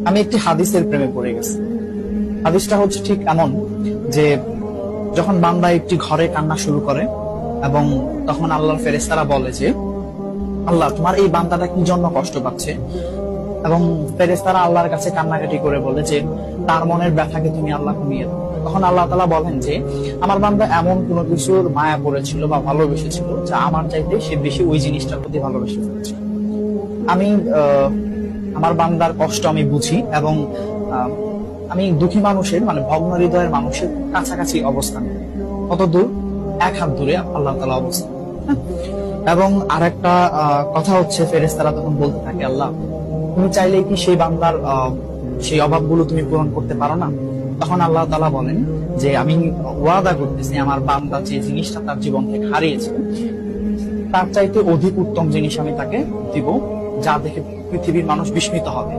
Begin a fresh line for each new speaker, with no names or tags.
আমি একটি হাদিসের প্রেমে পড়ে গেছি। হাদিসটা হচ্ছে ঠিক এমন যে যখন বান্দা একটি ঘরে কান্না শুরু করে এবং তখন আল্লাহর ফেরেশতারা বলে যে আল্লাহ তোমার এই বান্দাটা কি জন্য কষ্ট পাচ্ছে, এবং ফেরেশতারা আল্লাহর কাছে কান্নাকাটি করে বলে যে তার মনের ব্যথাকে তুমি আল্লাহ কমিয়ে দাও। তখন আল্লাহ তাআলা বলেন যে আমার বান্দা এমন কোনো কিছুর মায়া পড়েছিল বা ভালোবেসেছিল যা আমার চাইতে সে বেশি ওই জিনিসটার প্রতি ভালোবেসে ফেলেছে। আমি আমার বান্দার কষ্ট আমি বুঝি এবং আমি দুঃখী মানুষের মানে ভগ্ন হৃদয়ের মানুষের কাছাকাছি অবস্থান করি। কত দূর? এক হাত দূরে আল্লাহ তাআলা অবস্থান করেন। হ্যাঁ? এবং আরেকটা কথা হচ্ছে ফেরেশতারা তখন বলতে থাকে আল্লাহ তুমি চাইলে কি সেই বান্দার সেই অভাবগুলো তুমি পূরণ করতে পারো না? তখন আল্লাহ তাআলা বলেন যে আমি ওয়াদা করতেছি আমার বান্দা যে জিনিসটা তার জীবন থেকে হারিয়েছে তার চাইতে অধিক উত্তম জিনিস আমি তাকে দিব, যা দেখে পৃথিবীর মানুষ বিস্মিত হবে।